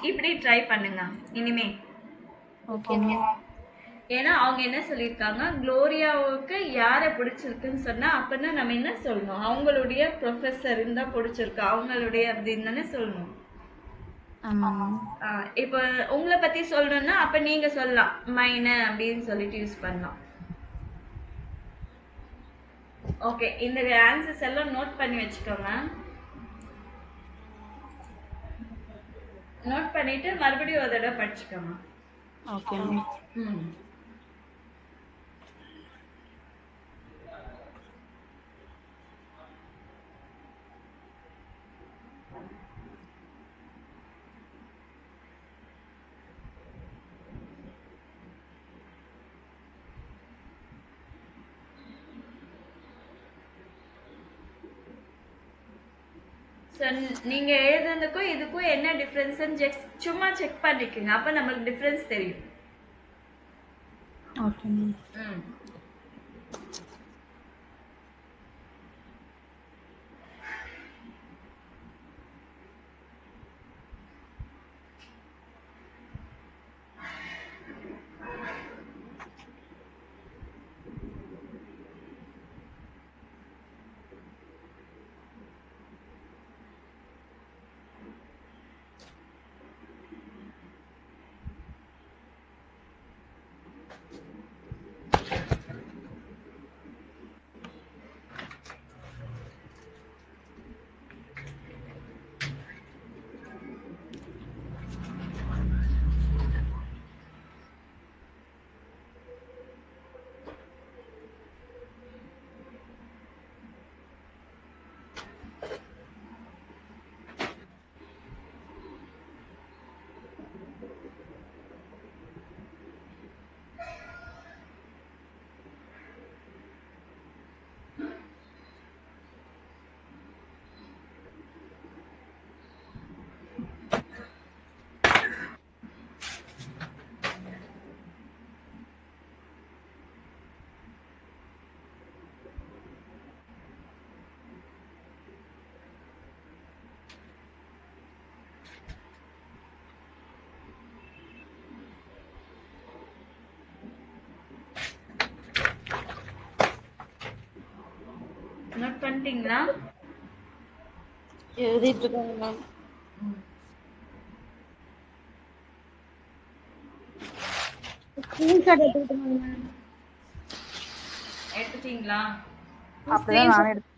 இப்படி ட்ரை பண்ணுங்க இனிமே. Okay ma'am. ஏன்னா அவங்க என்ன சொல்லியிருக்காங்க, குளோரியாவுக்கு யாரை பிடிச்சிருக்குன்னு சொன்னா அப்படின்னா நம்ம என்ன சொல்லணும், அவங்களுடைய ப்ரொஃபஸர் இருந்தா பிடிச்சிருக்கு, அவங்களுடைய அப்படின்னு தானே சொல்லணும். ஆமாம். இப்போ உங்களை பத்தி சொல்லணும்னா அப்ப நீங்க சொல்லலாம் மைன அப்படின்னு சொல்லிட்டு யூஸ் பண்ணலாம். ஓகே, இந்த ஆன்சர்ஸ் எல்லாம் நோட் பண்ணி வச்சுக்கோங்க. நோட் பண்ணிட்டு மறுபடியும் ஒரு தடவை படிச்சுக்கோங்க. Okay ma'am. ம். நீங்க எழுதுனதுக்கும் இதுக்கும் என்ன டிஃபரன்ஸ் சும்மா செக் பண்ணிக்கோங்க, அப்ப நமக்கு டிஃபரன்ஸ் தெரியும். Okay ma'am. ம். நோட் பண்ணிட்டீங்களா? எழுதிட்டு இருக்கேன் மேம். ஸ்கிரீன்ஷாட் எடுத்துக்கிட்டேன் மேம். எடுத்துட்டீங்களா? அப்படிதான் நானே எடுத்தேன்.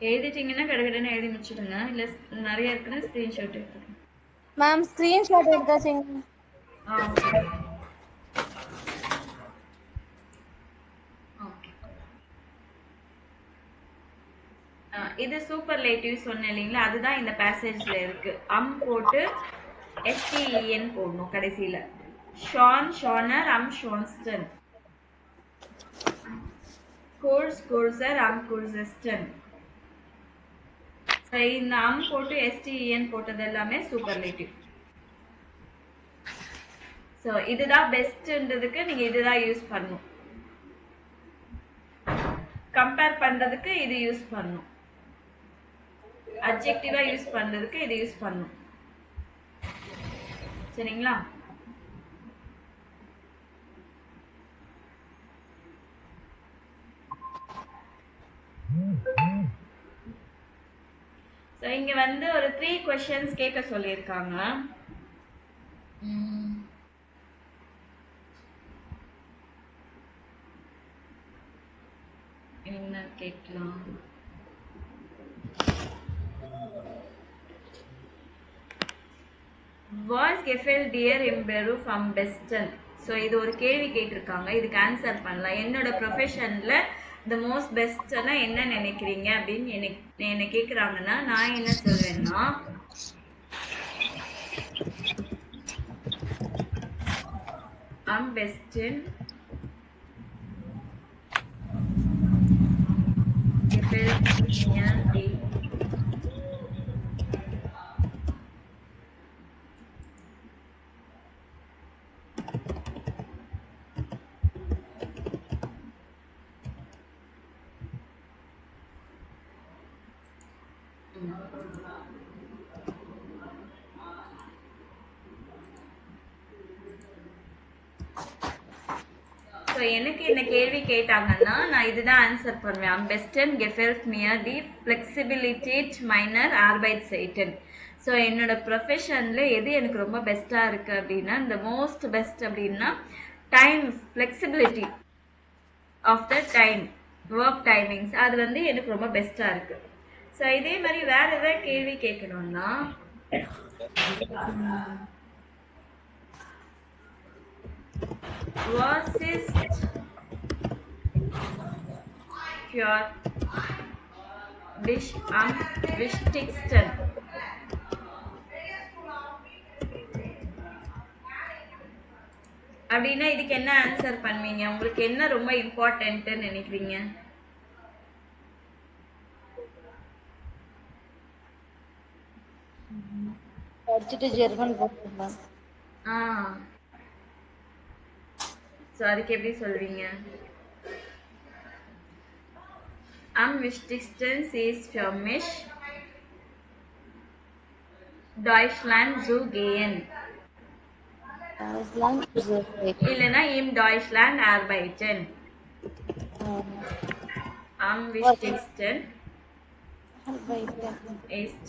எழுதிட்டீங்கன்னா கடகடன்னு எழுதி முடிச்சிடுங்க, இல்ல நிறைய இருக்குன்னா ஸ்கிரீன்ஷாட் எடுத்துக்கோங்க. மேம் ஸ்கிரீன்ஷாட் எடுத்தாச்சுங்க. ஓகே. இது சூப்பர்லேட்டிவ் சொன்னேன் இல்லைங்களா, அதுதான் இந்த பேசேஜ்ல இருக்கு. போட்டு STEN போடணும் கடைசியில. ஷான், ஷானர், ஷான்ஸ்டன். கோர்ஸ், கோர்சர், கோர்சஸ்டன். இந்த போட்டு STEN போட்டது எல்லாமே சூப்பர்லேட்டிவ். ஸோ இதுதான் பெஸ்ட்ன்றதுக்கு நீங்க இதுதான் யூஸ் பண்ணணும். கம்பேர் பண்றதுக்கு இது யூஸ் பண்ணணும். அட்ஜெக்டிவா யூஸ் பண்றதுக்கு இது யூஸ் பண்ணணும். சரிங்களா? ஸோ இங்க வந்து ஒரு 3 questions கேட்க சொல்லியிருக்காங்க. என்ன கேட்கலாம்? Was Gefell dear Imberu from Beston? So இது ஒரு கேள்வி கேட்டிருக்காங்க, இதுக்கு ஆன்சர் பண்ணலாம். என்னோட ப்ரொஃபஷன்ல த மோஸ்ட் பெஸ்ட்னா என்ன நினைக்கிறீங்க அப்படின்னு என்ன கேட்குறாங்கன்னா நான் என்ன சொல்வேன்னா, I'm best in Gefell so எனக்கு என்ன கேள்வி கேட்டாங்கன்னா நான் இதுதான் ஆன்சர் பண்ணுவேன். am besten gefällt mir die Flexibilität meiner Arbeitszeiten. So என்னோட ப்ரொஃபஷனில் எது எனக்கு ரொம்ப பெஸ்ட்டாக இருக்குது அப்படின்னா இந்த மோஸ்ட் பெஸ்ட் அப்படின்னா time flexibility of the time work timings அது வந்து எனக்கு ரொம்ப பெஸ்ட்டாக இருக்குது. ஸோ இதே மாதிரி வேற ஏதாவது கேள்வி கேட்கணும்னா was ist für dich am wichtigsten? அப்படின்னா இதுக்கு என்ன ஆன்சர் பண்ணுவீங்க? உங்களுக்கு என்ன ரொம்ப இம்பார்ட்டன்ட்னு நினைக்கிறீங்க? படிச்சுட்டு ஜெர்மன் போகிறேன் மேம். ஸோ அதுக்கு எப்படி சொல்வீங்க? am wichtigsten ist für mich Deutschland zu gehen. இல்லைன்னா im Deutschland arbeiten. am wichtigsten ist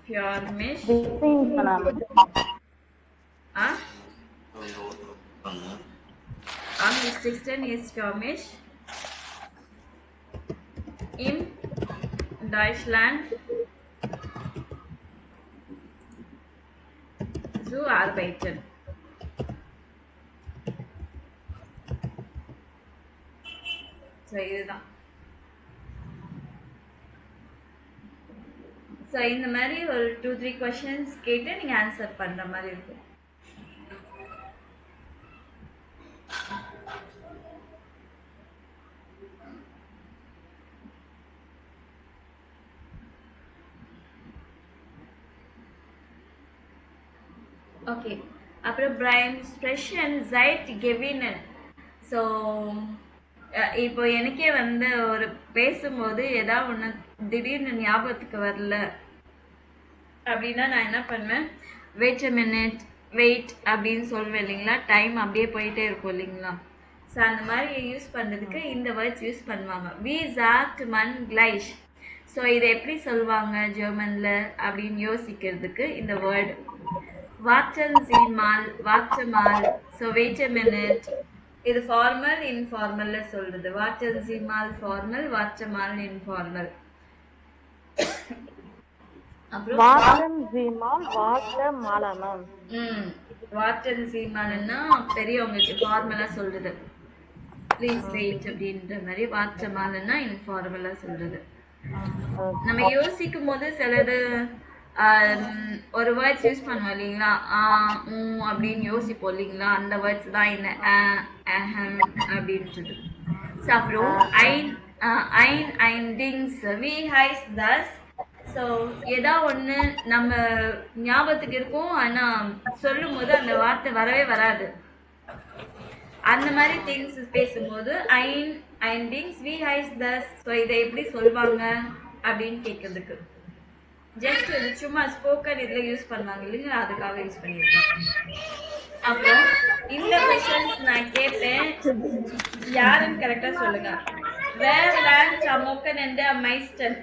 für mich am wichtigsten ist für mich im Deutschland zu arbeiten. So இதுதான். ஸோ இந்த மாதிரி ஒரு 2-3 கொஷின்ஸ் கேட்டு நீங்கள் ஆன்சர் பண்ணுற மாதிரி இருக்கும். ஓகே, அப்புறம் பிரைன் ஸ்ப்ரெஷன் சைட் கெவினன். ஸோ இப்போ எனக்கே வந்து ஒரு பேசும்போது ஏதாவது ஒன்று திடீர்னு ஞாபகத்துக்கு வரல அப்படின்னா நான் என்ன பண்ணுவேன், வெயிட் அ மினிட், வெயிட் அப்படின்னு சொல்லுவேன் இல்லைங்களா, டைம் அப்படியே போயிட்டே இருக்கும் இல்லைங்களா. ஸோ அந்த மாதிரி யூஸ் பண்ணுறதுக்கு இந்த வேர்ட்ஸ் யூஸ் பண்ணுவாங்க. வி சாக்ட் மன் கிளைஷ். ஸோ இதை எப்படி சொல்லுவாங்க ஜெர்மனில் அப்படின்னு யோசிக்கிறதுக்கு இந்த word warten Sie mal, warte mal. So wait a minute. இது ஃபார்மல் இன்ஃபார்மல்ல சொல்றது. warten Sie mal formal, warte mal informal. அப்புறம் warten Sie mal, warte mal ma'am. warten Sie malன்னா பெரியவங்களுக்கு ஃபார்மலா சொல்றது. ப்ளீஸ் வெயிட் அப்படின்ற மாதிரி. warte malன்னா இன்ஃபார்மலா சொல்றது. நம்ம யோசிக்கும் போது சிலது ஒரு வேர்ட்ஸ் யூஸ் பண்ணுவோம் இல்லைங்களா, அப்படின்னு யோசிப்போம் இல்லைங்களா, அந்த வேர்ட்ஸ் தான் இந்த அப்படின்றது. ஸோ அப்புறம் ஐண்டிங்ஸ் வி ஹைஸ் தஸ். ஸோ ஏதா ஒன்று நம்ம ஞாபகத்துக்கு இருக்கும், ஆனால் சொல்லும் போது அந்த வார்த்தை வரவே வராது. அந்த மாதிரி திங்ஸ் பேசும்போது ஐண்டிங்ஸ் வி ஹைஸ் தஸ். ஸோ இதை எப்படி சொல்வாங்க அப்படின்னு கேட்கறதுக்கு ஜஸ்ட் இது சும்மா ஸ்போக்கன் இதில் யூஸ் பண்ணுவாங்க இல்லைங்க, அதுக்காக யூஸ் பண்ணியிருக்கேன். அப்புறம் இந்த கொஸ்டின்ஸ் நான் கேட்பேன், யாருன்னு கரெக்டாக சொல்லுங்க. வேர் லேண்ட் அமோக்கன் என்ற மைஸ்டன்.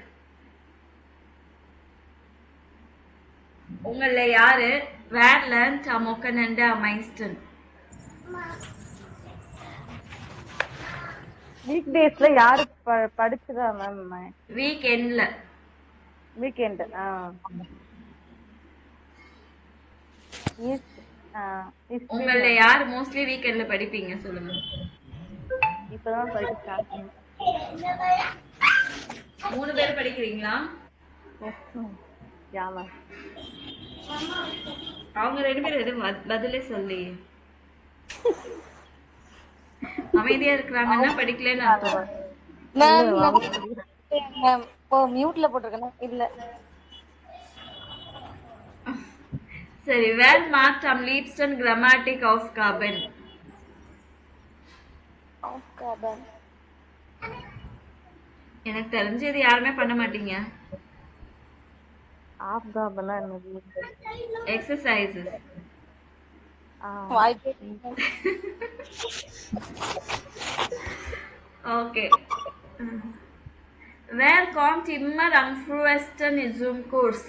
உங்கள யாரு வேர் லேண்ட் அமோக்கன் என்ற மைஸ்டன்? வீக் டேஸ்ல யாரு படிச்சுதா மேம்? வீக்கெண்ட்ல. வீக்கெண்ட். உங்கள யார் மோஸ்ட்லி வீக்கெண்ட்ல படிப்பீங்க சொல்லுங்க. இப்பதான் படிக்க ஸ்டார்ட் பண்ணேன். 3 பேர் படிக்கிறீங்களா? Yeah ma'am. அவங்க 2 பேரும் எதுவும் பதிலே சொல்லி அமைதியா இருக்கிறாங்கன்னா படிக்கலன்னு அர்த்தம். மேம் ஓ மியூட்ல போட்டுருக்கேன். இல்ல சரி, wer macht am liebsten Grammatik auf Carbon? Auf Carbon. எனக்கு தெரிஞ்சது யாருமே பண்ண மாட்டீங்க. Auf Carbon என்னது? Exercises. வாய்ப்பே Okay. Where kommt immer am frühesten in Zoom Kurs?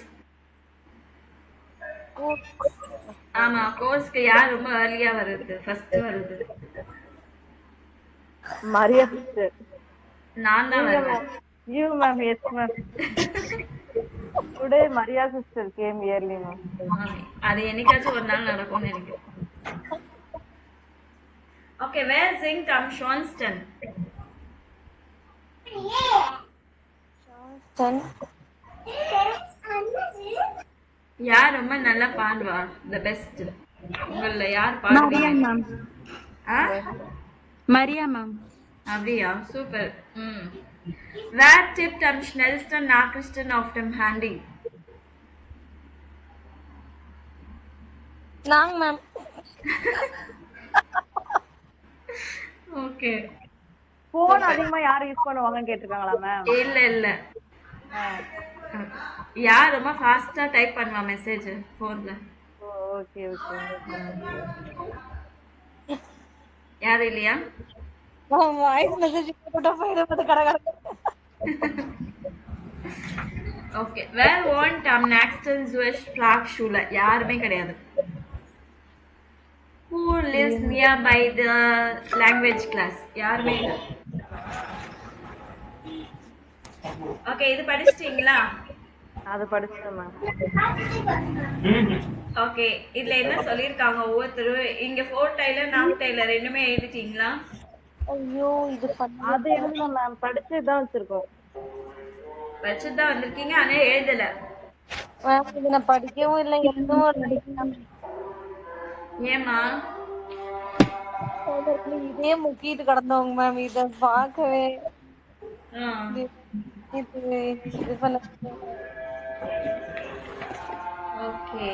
ஆமா கோர்ஸ்க்கு யார் ரொம்ப early-ஆ வருது ஃபர்ஸ்ட் வருது? மரியா சிஸ்டர். நான் தான் வருவேன். You ma'am, yes ma'am. Today Maria sister came early ma'am. அது என்னைக்காச்சும் ஒரு நாள் நடக்கும்னு நினைக்கிறேன். Okay, where singt am schönsten? யார் ரொம்ப நல்லா பாடுவா? The best. உங்கள யார் பாடுவா? மரியா மேம். மரியா மேம். அப்படியா? Super. Wer tippt am schnellsten Nachrichten auf dem Handy? நாங்க மேம். ஓகே. போன் அதிகமா யார் யூஸ் பண்ணுவாங்கன்னு கேட்டிருக்காங்களா மேம்? இல்ல. யார் ரொம்ப ஃபாஸ்டா டைப் பண்ணுவா மெசேஜ் போன்ல? ஓகே. யார் இல்லையா? வாய்ஸ் மெசேஜ் போட்டா ஃபைல் போட்டு கடகட. Okay. Where wohnt am nächsten Jewish Flachschule? யாருமே கிடையாது. Who lives nearby the language class? யாருமே இல்ல. ஓகே, இது படிச்சிட்டீங்களா? அது படிச்சேன் மேம். ஓகே, இதுல என்ன சொல்லிருக்காங்க ஒவ்வொருத்தரும்? இங்க ஃபோர் டைலர் நாம் டைலர் ரெண்டுமே எழுதிட்டீங்களா? ஐயோ இது அது எழுதணும் மேம். படிச்சு தான் வச்சிருக்கோம். வச்சுதான் வந்திருக்கீங்க, ஆனா எழுதல. மேம் இது நான் படிக்கவும் இல்லை எழுதவும் இல்லை. ஏமா? இதே முக்கிட்டு கிடந்தவங்க மேம். இத பார்க்கவே இது பண்ண. ஓகே,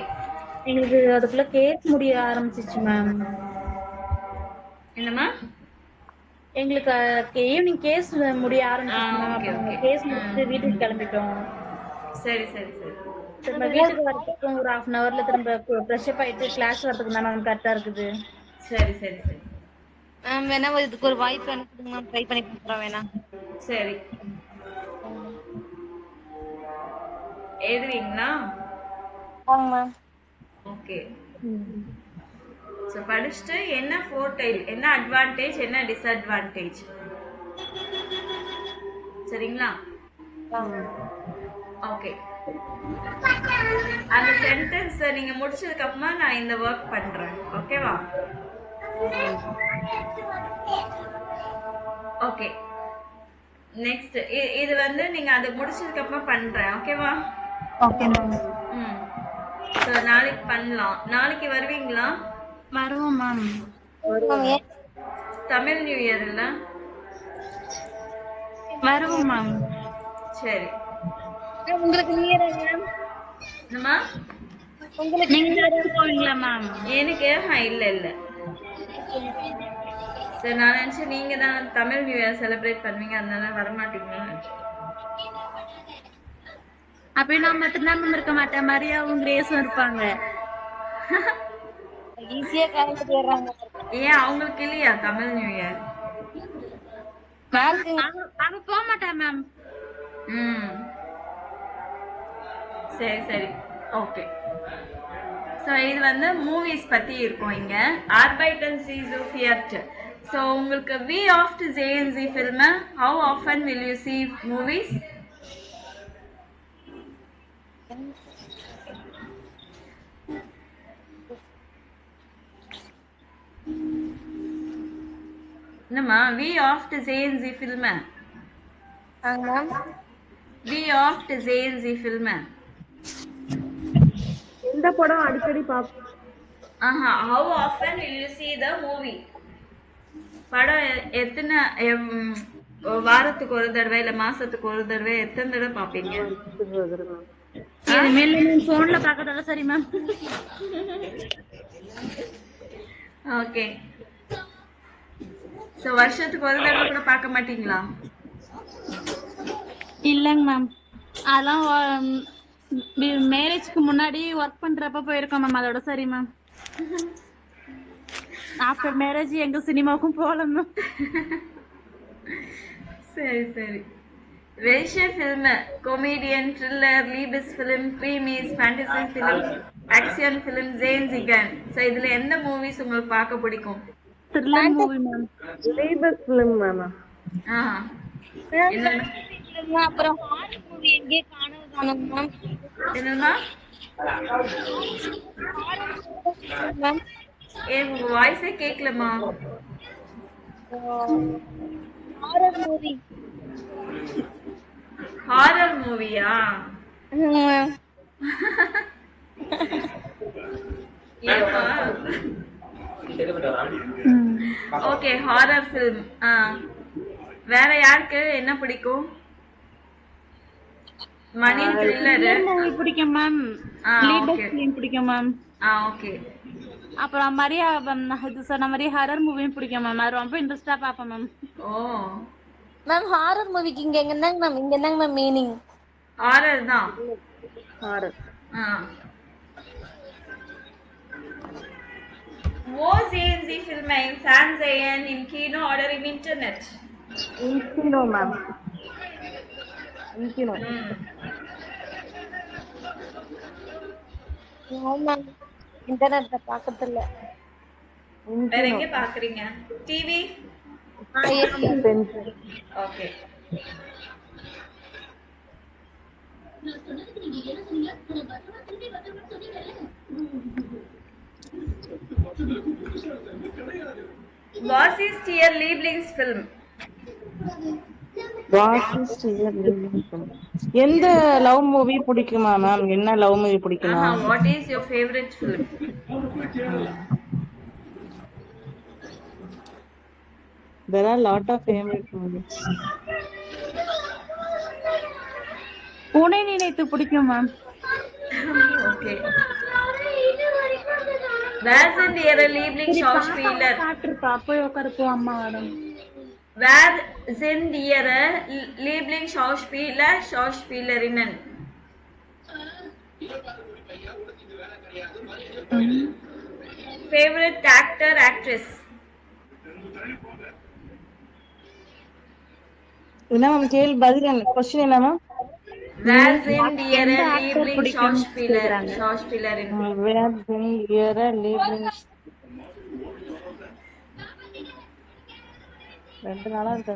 எங்களுக்கு அதுக்குள்ள கேஸ் முடிய ஆரம்பிச்சிச்சு மேம். என்னம்மா? எங்களுக்கு ஈவினிங் கேஸ் முடிய ஆரம்பிச்சிச்சு மேம். கேஸ் முடிச்சுட்டு வீட்டுக்கு கிளம்பிட்டோம். சரி. திரும்ப வீட்டுக்கு வரதுக்கு ஒரு 1/2 hourல திரும்ப ஃப்ரெஷ் அப் ஆயிட்டு கிளாஸ் வரதுக்கு தான் மேம் கரெக்டா இருக்குது. சரி. மேம் வேணா இதுக்கு ஒரு வாய்ப்பு அனுப்புங்க மேம். ட்ரை பண்ணி பார்க்கறேன் வேணா. சரி, எழுதுவீங்களா? ஆமாம் மேம். ஓகே. சோ படிச்சுட்டு என்ன ஃபோர் டைல், என்ன அட்வான்டேஜ், என்ன டிஸ்அட்வான்டேஜ், சரிங்களா? ஓகே. அந்த சென்டென்ஸ் நீங்க முடிச்சதுக்கு அப்புறமா நான் இந்த வொர்க் பண்றேன். ஓகேவா? ஓகே. நெக்ஸ்ட் இது வந்து நீங்க அதை முடிச்சதுக்கு அப்புறமா பண்றேன். ஓகேவா? Okay ma'am. சோ நாளைக்கு பண்ணலாம். நாளைக்கு வருவீங்களா? வருவோம் மேம். தமிழ் நியூ இயர் இல்ல? வருவோம் மேம். சரி. உங்களுக்கு நீரா மேம்? என்னம்மா? உங்களுக்கு நீங்க போவீங்களா மேம்? எனக்கு இல்ல. சரி, நான் நினைச்சேன் நீங்க தான் தமிழ் நியூ இயர் செலிப்ரேட் பண்ணுவீங்க, அதனால வரமாட்டீங்களா? அப்ப நான் மட்டும்தான் மேம் இருக்க மாட்டேன். மரியாவும் கிரேஸும் இருப்பாங்க. ஈஸியா கலந்து போயிடுறாங்க. ஏன் அவங்களுக்கு இல்லையா தமிழ் நியூ இயர்? அவ போக மாட்டா மேம். சரி. ஓகே. ஸோ இது வந்து மூவிஸ் பத்தி இருக்கும் இங்க. Arbeiten Sie sofort. ஸோ உங்களுக்கு wie oft sehen Sie Filme? How often will you see movies? என்னம்மா? wie oft sehen Sie Filme? Ma'am wie oft sehen Sie Filme? எந்த படம் அடிக்கடி பாப்போம்? how often will you see the movie? படம் எத்தனை வாரத்துக்கு ஒரு தடவை இல்ல மாசத்துக்கு ஒரு தடவை எத்தனை தடவை பாப்பீங்க? இனிமேல் போன்ல பாக்கறதால சரி மேம். ஓகே. சோ வருஷத்துக்கு ஒரு தடவை கூட பார்க்க மாட்டீங்களா? இல்லங்க மேம். அதெல்லாம் மேரேஜ்க்கு முன்னாடி ஒர்க் பண்றப்ப போயிருக்கோம் மேம். அதோட சரி மேம். ஆஃப்டர் மேரேஜ் எங்க சினிமாவுக்கும் போகல மேம். சரி சரி. Welche Filme, Comedian, Thriller, Liebesfilm, Krimis, Fantasy Film, Action Film sehen Sie gern? So இதுல எந்த மூவிஸ் உங்களுக்கு பார்க்க பிடிக்கும்? Thriller movie ma'am. லேபர் ஃபிலிம் மேம். ஆ என்ன அப்புறம் ஹாரர் மூவி எங்கே காணோம் காணோம் மேம். என்னமா? மேம் உங்க வாய்ஸே கேட்கலமா. ஹாரர் மூவி ஹாரர் மூவியா? Okay horror film. வேற யாருக்கு என்ன பிடிக்கும்? மணி த்ரில்லர் மூவி பிடிக்கும் மேம். லீடர் ஃபிலிம் பிடிக்கும் மேம். ஓகே. அப்புறம் மரியா இது சொன்ன மாதிரி ஹாரர் மூவியும் பிடிக்கும் மேம். அது ரொம்ப இன்ட்ரெஸ்டா பாப்பேன் மேம். ஓ மேம் ஹாரர் மூவிக்கு இங்க என்னங்க மேம் இங்க என்னங்க மேம் மீனிங்? ஹாரர் தான். Horror. Wo sehen Sie Filme im Fernsehen, im Kino oder im Internet? இன்கினோ மேம். இன்கினோ. மேம் இன்டர்நெட்ல பார்க்கறது இல்ல. வேற எங்க பாக்குறீங்க? TV? Okay. Was ist Ihr Lieblingsfilm? எந்த லவ் மூவி பிடிக்குமா மேம்? என்ன லவ் மூவி பிடிக்குமா? What is your favorite film? There are lot of favorite movies. பூனை நினைத்து பிடிக்கும் ma'am. Okay. Wer sind Ihre Lieblingsschauspieler? பாத்துருப்பா போய் உட்காருப்போம் அம்மா வரும். Wer sind Ihre Lieblingsschauspieler, Schauspielerinnen? Favorite actor, actress? என்ன மேம் கேள்வி பதில் என்ன? क्वेश्चन என்ன ma'am? Wer sind Ihre Lieblingsschauspieler, Schauspielerinnen? Wer sind Ihre Lieblings? ரெண்டு நாளா இருக்கா?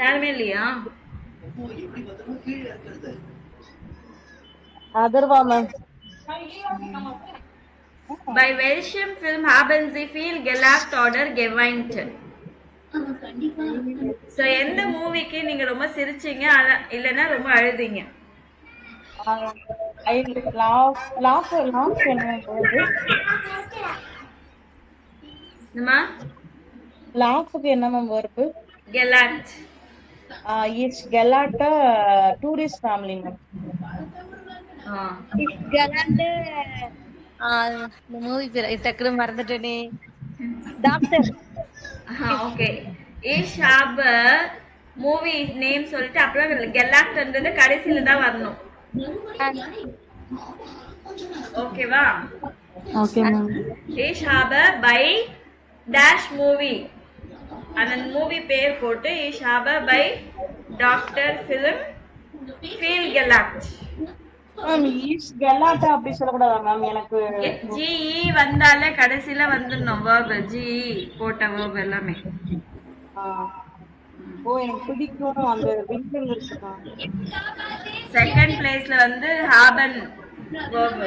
யாருமே இல்லையா? Atharva ma'am. Bei welchem Film haben Sie viel gelacht oder geweint? So எந்த மூவிக்கு நீங்க ரொம்ப சிரிச்சீங்க இல்லனா ரொம்ப அழுதீங்க? I laugh என்ன போகுது? என்னமா? லாஃப்க்கு என்ன மேம் வர்பு? Gelacht. Yes, gelato tourist family ma'am. கலந்து இந்த மூவி பேர் டக்குனு மறந்துட்டேனே. Doctor. Okay. Ich habe movie name சொல்லிட்டு அப்புறம் கெலாக்ட்ன்றது கடைசில தான் வரணும். ஓகேவா? Okay ma'am. Ich habe bei dash movie அந்த மூவி பேர் போட்டு Ich habe bei Dr. Film viel gelacht. Ma'am is கெலாட்டா அப்படி சொல்ல கூடாதா மேம்? எனக்கு GE வந்தாலே கடைசில வந்துடணும் verb GE போட்ட verb எல்லாமே. ஓ எனக்கு பிடிக்கும் அந்த விங்கல் இருக்குமா? செகண்ட் பிளேஸ்ல வந்து haben verb.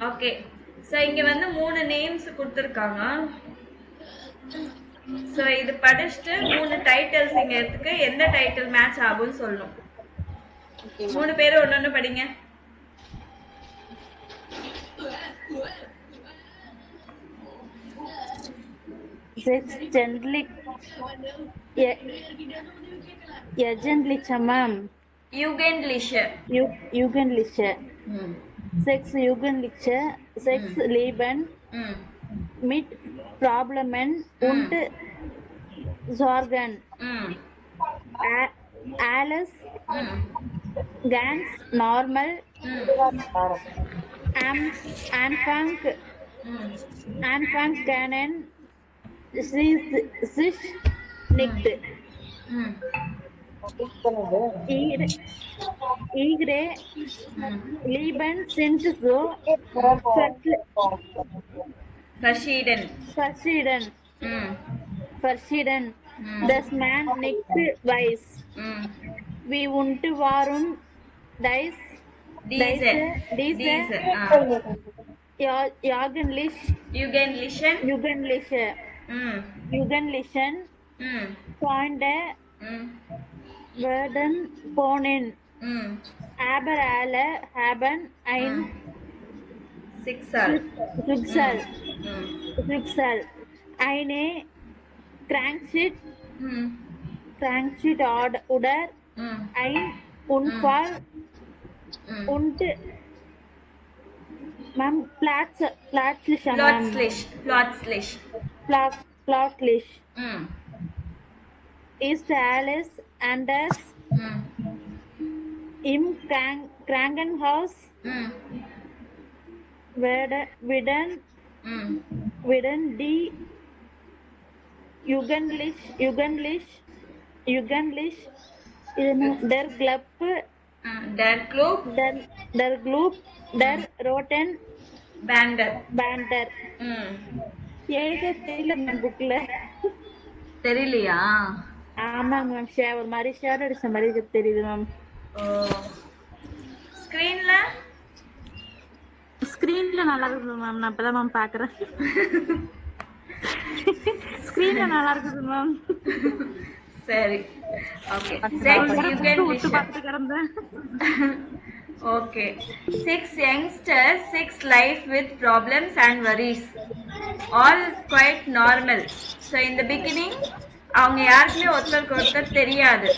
ஓகே. சோ இங்க வந்து மூணு நேம்ஸ் கொடுத்திருக்காங்க. சோ இது படிச்சிட்டு மூணு டைட்டில்ஸ் இங்க இருக்கு. எந்த டைட்டில் மேட்ச் ஆகும்னு சொல்லணும். மூணு பேரும் ஒண்ணொண்ணு படிங்க. Jugendliche ma'am. Jugendliche. Jugendliche. Sex Jugendliche, Sex Leben mit Problemen und Sorgen. Alles Ganz normal. Am Anfang können sie sich nicht. Ihre Leben sind so verschieden. Das man nicht weiß. Wie und warum diese jugendlichen Freunde werden wohnen. Aber alle haben ein Schicksal. Eine Krankheit oder ein Unfall und man plötzlich ist alles anders. Im Krankenhaus werden die jugendlich der Club der Roten Bander எழுத தெரியல ma'am புக்ல தெரியலையா? ஆமாங்க ma'am ஒரு மாதிரி share அடிச்ச மாதிரி தெரியுது மேம். ஸ்கிரீன்ல நல்லா இருக்குது மேம். நான் இப்பதான் மேம் பாக்குறேன். ஸ்கிரீன்ல நல்லா இருக்குது மேம். சரி okay. Okay. 6 youngsters, 6 life with problems and worries. All quite normal. So in the beginning, அவங்க யாருக்குமே ஒருத்தருக்கு ஒருத்தர் தெரியாது.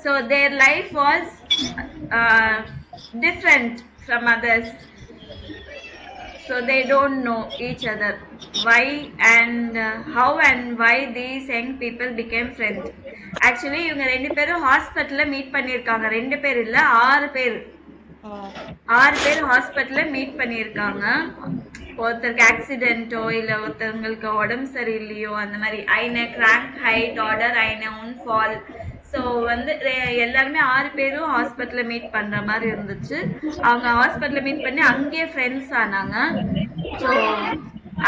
So their life was different from others. So they don't know each other. Why and how and why these young people became friends. Actually இவங்க ரெண்டு பேரும் ஹாஸ்பிட்டல்ல meet பண்ணிருக்காங்க. ரெண்டு பேர் இல்ல 6 பேர் ஹாஸ்பிட்டல்ல மீட் பண்ணிருக்காங்க. ஒருத்தருக்கு ஆக்சிடென்ட்டோ இல்ல ஒருத்தவங்களுக்கு உடம்பு சரியில்லையோ அந்த மாதிரி eine Krankheit oder eine Unfall. So வந்து எல்லாருமே 6 பேரும் ஹாஸ்பிட்டல்ல மீட் பண்ற மாதிரி இருந்துச்சு. அவங்க ஹாஸ்பிட்டல்ல மீட் பண்ணி அங்கேயே ஃப்ரெண்ட்ஸ் ஆனாங்க. ஸோ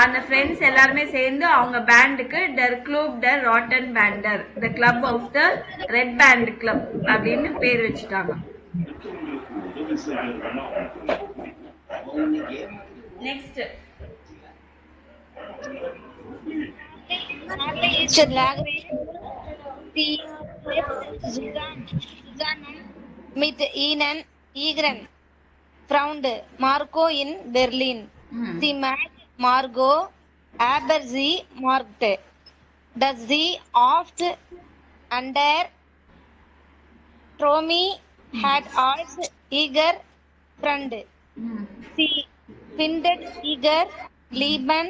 அந்த ஃப்ரெண்ட்ஸ் எல்லாருமே சேர்ந்து அவங்க பேண்டுக்கு டர் கிளப் டர் ராட்டன் பேண்டர் the club of the red band club அப்படின்னு பேர் வச்சுட்டாங்க. Next mit ihnen Igren found Marco in Berlin. Sie met Marco, aber sie merkte, dass sie oft under Tommy had als Iger friend. Sie findet Iger Leben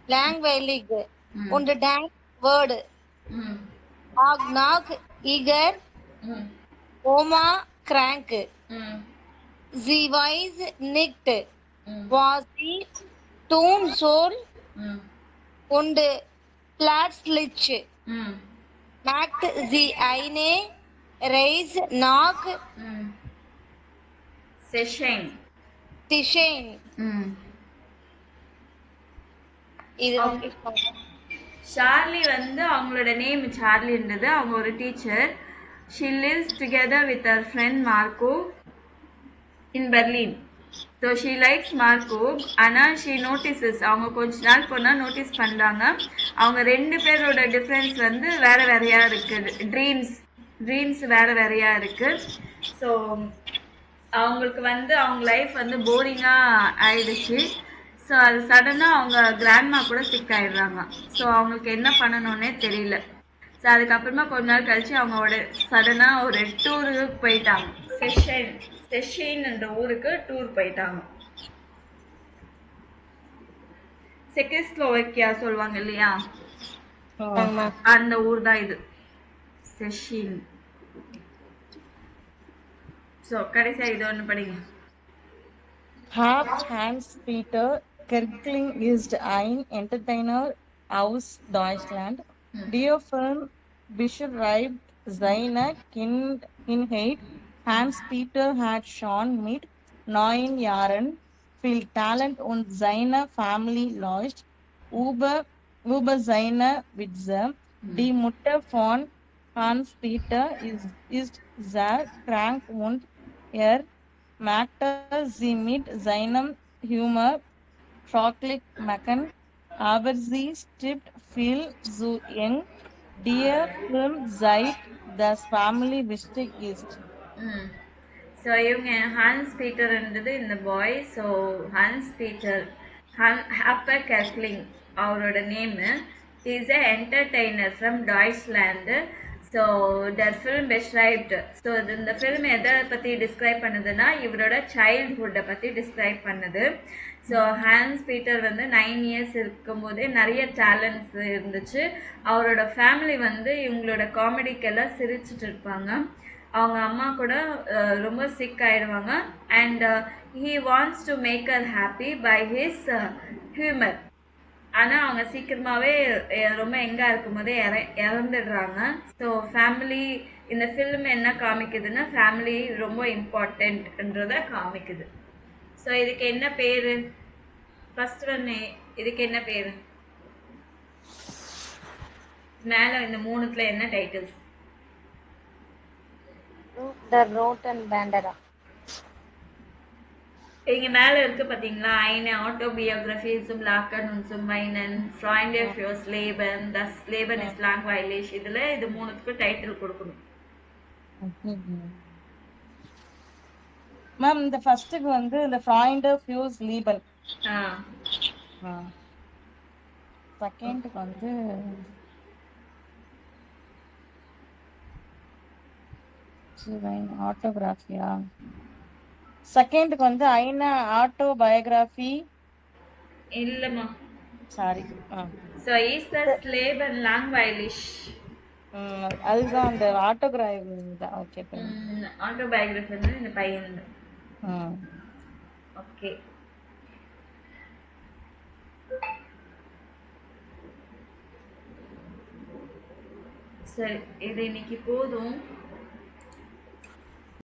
langweilig und dann Word. Nach Iger Oma krank. Sie weiß nicht, was sie tun soll und plötzlich macht sie eine Reise nach Tschechien. Charlie வந்து அவங்களோட name சார்லின்றது. அவங்க ஒரு teacher. She lives together with her friend Marco in Berlin. So she likes Marco. ஆனா she notices அவங்க கொஞ்ச நாள் போனா notice பண்றாங்க அவங்க ரெண்டு பேரோட டிஃபரன்ஸ் வந்து வேற வேறையா இருக்கு. ட்ரீம்ஸ் வேற வேறையா இருக்கு. ஸோ அவங்களுக்கு வந்து அவங்க லைஃப் வந்து போரிங்கா ஆயிடுச்சு. ஸோ அது சடனாக அவங்க கிராண்ட்மா கூட சிக் ஆயிடுறாங்க. ஸோ அவங்களுக்கு என்ன பண்ணணும்னே தெரியல. ஸோ அதுக்கப்புறமா கொஞ்ச நாள் கழிச்சு அவங்களோட சடனாக ஒரு டூருக்கு போயிட்டாங்க. செஷன்ன்ற ஊருக்கு டூர் போயிட்டாங்க. செக்கோஸ்லோவாக்கியா சொல்லுவாங்க இல்லையா, மேம் அந்த ஊர் தான் இது செஷின். ஸோ கடைசியா இது ஒன்று படிங்க. Hab Hans Peter Kerkeling ist ein Entertainer aus Deutschland. Der Film beschreibt seine Kindheit. Hans Peter hat schon mit 9 Jahren viel Talent und seine Family lost über seine Witze. Die Mutter von Hans Peter ist sehr krank und er machte sie mit seinem Humor schrecklich machen, aber sie stirbt viel zu jung. Der Film zeigt, dass Family wichtig ist. So இவங்க Hans பீட்டர்ன்றது இந்த boy. So Hans Peter Hape Kerkeling அவரோட name. Is a entertainer from Deutschland. So தர் film பெஸ்ரைப்டு. So இந்த film எதை பற்றி describe பண்ணுதுன்னா இவரோட சைல்ட்ஹுட்டை பற்றி டிஸ்கிரைப் பண்ணுது. ஸோ ஹான்ஸ் பீட்டர் வந்து 9 இயர்ஸ் இருக்கும்போதே நிறைய டேலண்ட்ஸ் இருந்துச்சு. அவரோட ஃபேமிலி வந்து இவங்களோட காமெடிக்கெல்லாம் சிரிச்சிட்டு இருப்பாங்க. அவங்க அம்மா கூட ரொம்ப சிக் ஆயிடுவாங்க. And he wants to make her happy by his humour. ஆனால் அவங்க சீக்கிரமாகவே ரொம்ப எங்காக இருக்கும்போதே இறந்துடுறாங்க. ஸோ ஃபேமிலி இந்த ஃபில்ம் என்ன காமிக்குதுன்னா ஃபேமிலி ரொம்ப இம்பார்ட்டண்ட்ன்றதை காமிக்குது. ஸோ இதுக்கு என்ன பேர்? ஃபர்ஸ்ட் ஒன் இதுக்கு என்ன பேர்? மேலே இந்த மூணுத்துல என்ன டைட்டில்ஸ்? The Roten Bandera. இங்க மேல இருக்கு பாத்தீங்களா? eine Autobiografie zum Lachen und zum Weinen, Freunde fürs Leben, das Leben ist langweilig. இதுல இது மூணுத்துக்கு டைட்டில் கொடுக்கணும். மேம் இந்த ஃபர்ஸ்ட்டுக்கு வந்து இந்த Freunde fürs Leben. செகண்டுக்கு வந்து ஆட்டோகிராஃபியா? செகண்டுக்கு வந்து ஐனா ஆட்டோபயோகிராஃபி இல்லம்மா. Sorry. So is das Leben langweilig? அதுதான் அந்த ஆட்டோகிராஃபி தான். ஓகே. ஆட்டோபயோகிராஃபி வந்து இந்த பையன். ஓகே. சரி, இது இன்னைக்கு போதும்.